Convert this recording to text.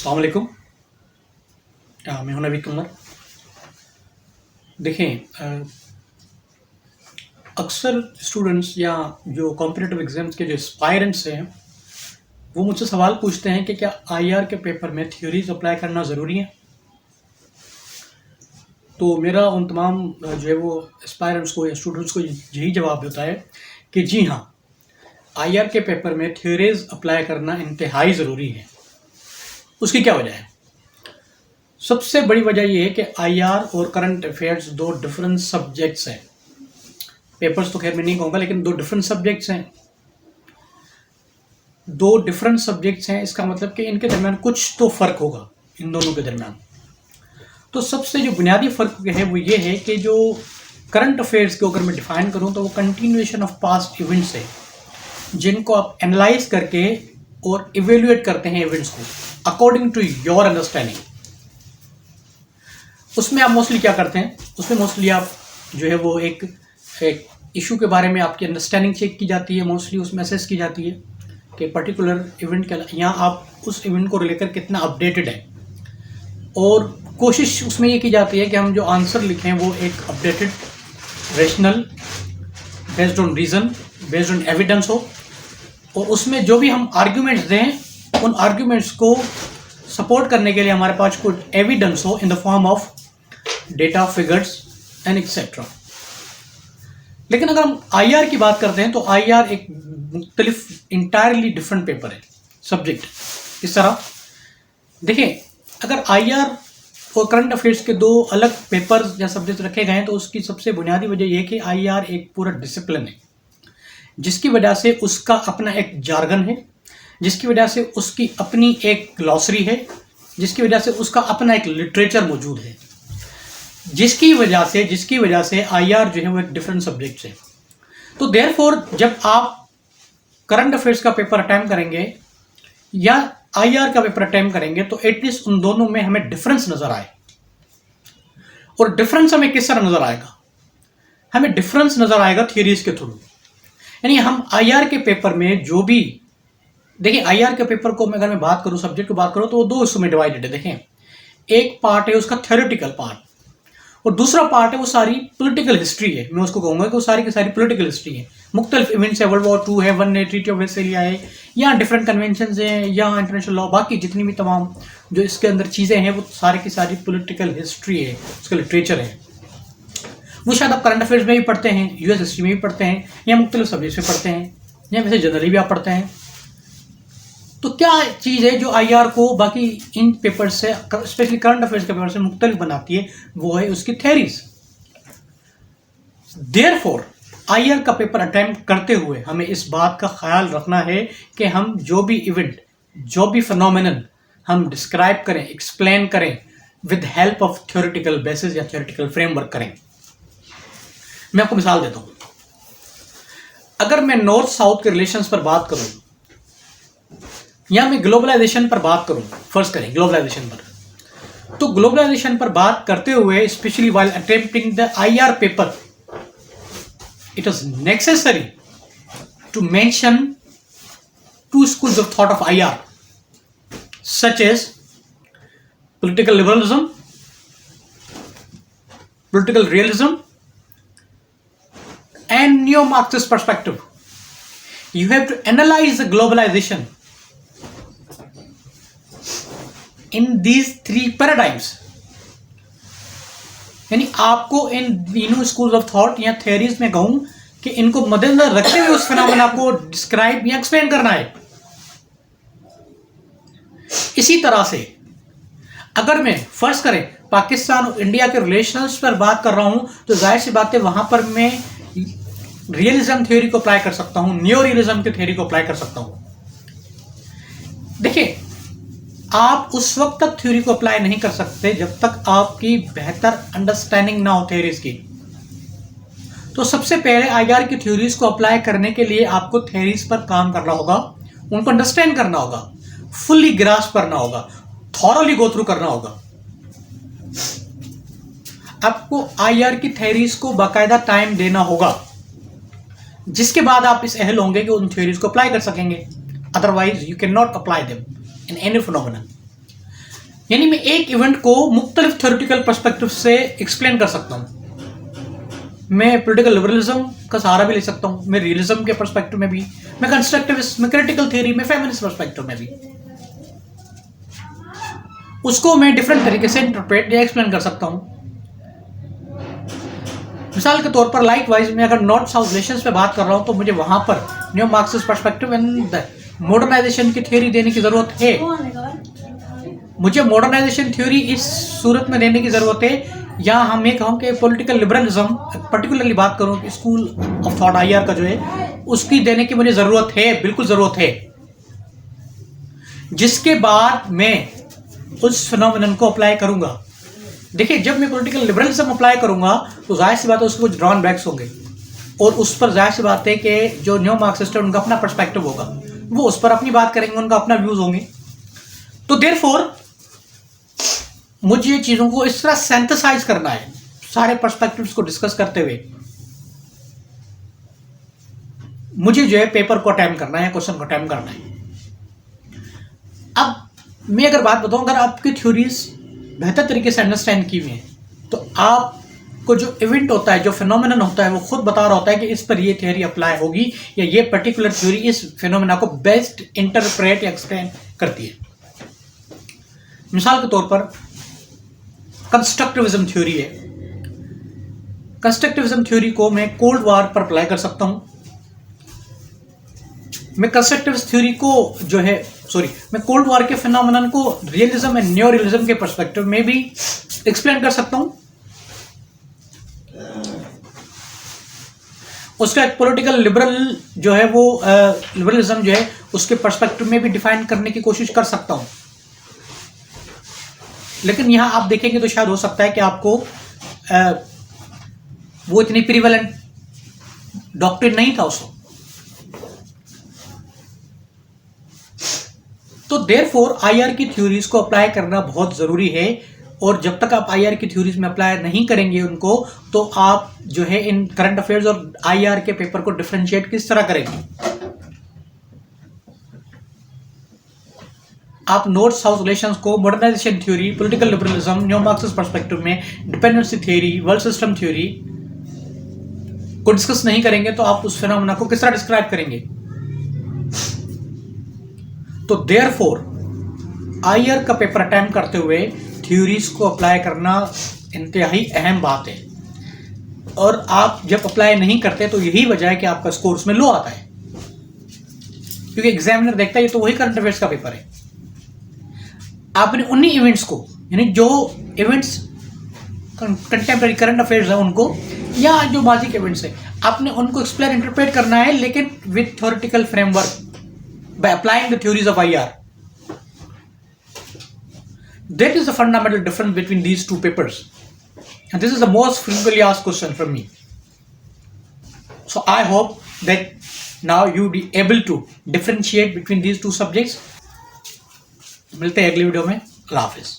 अस्सलाम वालेकुम। मैं हूं नबी कमर। देखें, अक्सर स्टूडेंट्स या जो कॉम्पिटिटिव एग्जाम्स के जो एस्पायरेंट्स हैं वो मुझसे सवाल पूछते हैं कि क्या आईआर के पेपर में थ्योरीज अप्लाई करना ज़रूरी है। तो मेरा उन तमाम जो है वो एस्पायरेंट्स को या स्टूडेंट्स को यही जवाब होता है कि जी हाँ, आईआर के पेपर में थ्योरीज अप्लाई करना इंतहाई ज़रूरी है। उसकी क्या वजह है? सबसे बड़ी वजह यह है कि आईआर और करंट अफेयर्स दो डिफरेंट सब्जेक्ट्स हैं। पेपर्स तो खैर मैं नहीं कहूँगा, लेकिन दो डिफरेंट सब्जेक्ट्स हैं। दो डिफरेंट सब्जेक्ट्स हैं, इसका मतलब कि इनके दरमियान कुछ तो फ़र्क होगा इन दोनों के दरमियान। तो सबसे जो बुनियादी फ़र्क है वो ये है कि जो करंट अफेयर्स को अगर मैं डिफ़ाइन करूँ तो वो कंटिन्यूएशन ऑफ पास्ट इवेंट्स है, जिनको आप एनालाइज करके और इवेल्युएट करते हैं इवेंट्स को अकॉर्डिंग टू योर अंडरस्टैंडिंग। उसमें आप मोस्टली क्या करते हैं? उसमें मोस्टली आप जो है वो एक इशू के बारे में आपकी अंडरस्टैंडिंग चेक की जाती है, मोस्टली उसमें असेस की जाती है कि पर्टिकुलर इवेंट के यहाँ आप उस इवेंट को लेकर कितना अपडेटेड है, और कोशिश उसमें ये की जाती है कि हम जो आंसर लिखें वो एक updated, rational, based on reason, based on evidence हो, और उसमें जो भी हम आर्ग्यूमेंट्स दें उन आर्ग्यूमेंट्स को सपोर्ट करने के लिए हमारे पास कुछ एविडेंस हो in the form of data, figures and etcetera. लेकिन अगर हम आईआर की बात करते हैं तो आईआर एक मुख्तलिफ इंटायरली डिफरेंट पेपर है, सब्जेक्ट। इस तरह देखिए, अगर आईआर और करंट अफेयर्स के दो अलग पेपर्स या सब्जेक्ट रखे गए हैं तो उसकी सबसे बुनियादी वजह यह है कि आईआर एक पूरा डिसिप्लिन है, जिसकी वजह से उसका अपना एक जार्गन है, जिसकी वजह से उसकी अपनी एक ग्लॉसरी है, जिसकी वजह से उसका अपना एक लिटरेचर मौजूद है, जिसकी वजह से आईआर जो है वो एक डिफरेंट सब्जेक्ट है। तो देयरफॉर जब आप करंट अफेयर्स का पेपर अटेम्प्ट करेंगे या आईआर का पेपर अटेम्प्ट करेंगे तो एटलीस्ट उन दोनों में हमें डिफरेंस नजर आए। और डिफरेंस हमें किस तरह नजर आएगा? हमें डिफरेंस नजर आएगा थियरीज के थ्रू। यानी हम आईआर के पेपर में जो भी देखिए, आईआर के पेपर को अगर मैं बात करूं, सब्जेक्ट की बात करूं, तो वो दो हिस्सों में डिवाइडेड है। देखें, एक पार्ट है उसका थ्योरेटिकल पार्ट, और दूसरा पार्ट है वो सारी पॉलिटिकल हिस्ट्री है। मैं उसको कहूंगा कि वो सारी की सारी पॉलिटिकल हिस्ट्री है। मुख्तलिफ इवेंट्स है, वर्ल्ड वॉर 2 है, 1 है, ट्रीटी ऑफ वेस्टफेलिया है, या डिफरेंट कन्वेंशन हैं, या इंटरनेशनल लॉ, बाकी जितनी भी तमाम जो इसके अंदर चीज़ें हैं वो सारी की सारी पॉलिटिकल हिस्ट्री है, उसका लिटरेचर है। वो शायद आप करंट अफेयर्स में भी पढ़ते हैं, यूएस हिस्ट्री में भी पढ़ते हैं, या मुख्तलिफ सब्जेक्ट्स में पढ़ते हैं, या वैसे जनरली भी आप पढ़ते हैं। तो क्या चीज़ है जो आईआर को बाकी इन पेपर से, स्पेशली करंट अफेयर्स के पेपर से मुख्तलिफ बनाती है? वो है उसकी थ्योरीज। देयरफॉर आईआर का पेपर अटेम्प्ट करते हुए हमें इस बात का ख्याल रखना है कि हम जो भी इवेंट, जो भी फिनोमेनन हम डिस्क्राइब करें, एक्सप्लेन करें, with help of theoretical basis या थ्योरेटिकल फ्रेमवर्क करें। मैं आपको मिसाल देता हूं। अगर मैं नॉर्थ साउथ के रिलेशंस पर बात करूं या मैं ग्लोबलाइजेशन पर बात करूं, फर्ज करें ग्लोबलाइजेशन पर, तो ग्लोबलाइजेशन पर बात करते हुए specially while attempting the IR paper, it is necessary to mention two schools of thought of IR, such as political liberalism, political realism, and neo-Marxist perspective. You have to analyze the globalization in these three paradigms. यानी आपको इन तीनों schools of thought या theories में कहूं कि इनको मद्देनजर रखते हुए उस फिनोमेना को डिस्क्राइब या एक्सप्लेन करना है। इसी तरह से अगर मैं फर्ज करें पाकिस्तान और इंडिया के रिलेशंस पर बात कर रहा हूं तो जाहिर सी बात है वहां पर मैं रियलिज्म थ्योरी को अप्लाई कर सकता हूं, न्यू रियलिज्म की थ्योरी को अप्लाई कर सकता हूं। देखिए, आप उस वक्त तक थ्योरी को अप्लाई नहीं कर सकते जब तक आपकी बेहतर अंडरस्टैंडिंग ना हो थ्योरीज की। तो सबसे पहले आईआर की थ्योरीज को अप्लाई करने के लिए आपको थ्योरीज पर काम करना होगा, उनको अंडरस्टैंड करना होगा, फुल्ली ग्रास्प करना होगा, थॉरली गो थ्रू करना होगा। आपको आईआर की थ्योरीज को बाकायदा टाइम देना होगा, जिसके बाद आप इस अहल होंगे कि उन थ्योरीज को अप्लाई कर सकेंगे। Otherwise you can not apply them in any phenomenon. यानी मैं एक इवेंट को मुख्तलिफ थ्योरेटिकल पर्सपेक्टिव से एक्सप्लेन कर सकता हूँ। मैं पॉलिटिकल लिबरलिज्म का सहारा भी ले सकता हूँ, मैं रियलिज्म के पर्सपेक्टिव में भी, मैं कंस्ट्रक्टिविस्ट, मैं क्रिटिकल थ्योरी, मैं फेमिनिस्ट पर्सपेक्टिव में भी उसको मैं डिफरेंट तरीके से इंटरप्रेट या एक्सप्लेन कर सकता हूँ। मिसाल के तौर पर लाइक वाइज मैं अगर नॉर्थ साउथ रिलेशंस पे बात कर रहा हूँ तो मुझे वहां पर new Marxist perspective and modernisation की थ्योरी देने की जरूरत है। मुझे मॉडर्नाइजेशन थ्योरी इस सूरत में देने की जरूरत है या हम ये कहूँ कि पॉलिटिकल लिबरलिज्म पर्टिकुलरली बात करूँ स्कूल ऑफ थॉट आईआर का जो है उसकी देने की मुझे जरूरत है, बिल्कुल जरूरत है, जिसके बाद मैं उस फिनोमिनन को अप्लाई करूंगा। देखिए, जब मैं पॉलिटिकल लिबरलिज्म अप्लाई करूंगा तो जाहिर सी बात है उसके कुछ ड्रॉन बैक्स होंगे और उस पर जाहिर सी बात है कि जो न्यू मार्क्सिस्ट है उनका अपना पर्सपेक्टिव होगा, वो उस पर अपनी बात करेंगे, उनका अपना व्यूज होंगे। तो देयरफॉर मुझे चीजों को इस तरह सिंथेसाइज करना है, सारे पर्सपेक्टिव्स को डिस्कस करते हुए मुझे जो है पेपर को अटेम्प्ट करना है, क्वेश्चन को अटेम्प्ट करना है। अब मैं अगर बात बताऊं, अगर आपकी थ्योरीज बेहतर तरीके से अंडरस्टैंड की हुई हैं तो आपको जो इवेंट होता है, जो फिनोमिनन होता है, वो खुद बता रहा होता है कि इस पर ये थ्योरी अप्लाई होगी या ये पर्टिकुलर थ्योरी इस फिनोमिना को बेस्ट इंटरप्रेट या एक्सप्लेन करती है। मिसाल के तौर पर कंस्ट्रक्टिविज्म थ्योरी है। कंस्ट्रक्टिविज्म थ्योरी को मैं कोल्ड वॉर पर अप्लाई कर सकता हूं। मैं कंस्ट्रक्टिविस्ट थ्योरी को जो है मैं कोल्ड वॉर के फिनोमेनन को रियलिज्म एंड न्यू रियलिज्म के पर्सपेक्टिव में भी एक्सप्लेन कर सकता हूं। उसका एक पॉलिटिकल लिबरल जो है वो लिबरलिज्म जो है उसके पर्सपेक्टिव में भी डिफाइन करने की कोशिश कर सकता हूं। लेकिन यहां आप देखेंगे तो शायद हो सकता है कि आपको वो इतनी प्रिवेलेंट डॉक्ट्रिन नहीं था उसको। तो देयरफॉर आईआर की थ्योरीज को अप्लाई करना बहुत जरूरी है और जब तक आप आईआर की थ्योरीज में अप्लाई नहीं करेंगे उनको तो आप जो है इन करंट अफेयर्स और आईआर के पेपर को डिफरेंशिएट किस तरह करेंगे। आप नॉर्थ साउथ रिलेशंस को modernisation theory, political liberalism, new Marxist perspective में dependency theory, world system theory को डिस्कस नहीं करेंगे तो आप उस फिनोमेना को किस तरह डिस्क्राइब करेंगे। तो देयरफॉर आईआर का पेपर अटेम्प्ट करते हुए थ्योरीज को अप्लाई करना इंतहाई अहम बात है और आप जब अप्लाई नहीं करते तो यही वजह है कि आपका स्कोर उसमें लो आता है, क्योंकि एग्जामिनर देखता है ये तो वही करंट अफेयर्स का पेपर है। आपने उन्हीं इवेंट्स को, यानी जो इवेंट्स कंटेम्प्रेरी करंट अफेयर्स है उनको या जो माजी के इवेंट्स है, आपने उनको एक्सप्लेन इंटरप्रेट करना है, लेकिन with theoretical framework by applying the theories of IR. That is the fundamental difference between these two papers, and this is the most frequently asked question from me. So I hope that now you be able to differentiate between these two subjects. मिलते हैं अगली video में। अल्लाह हाफिज।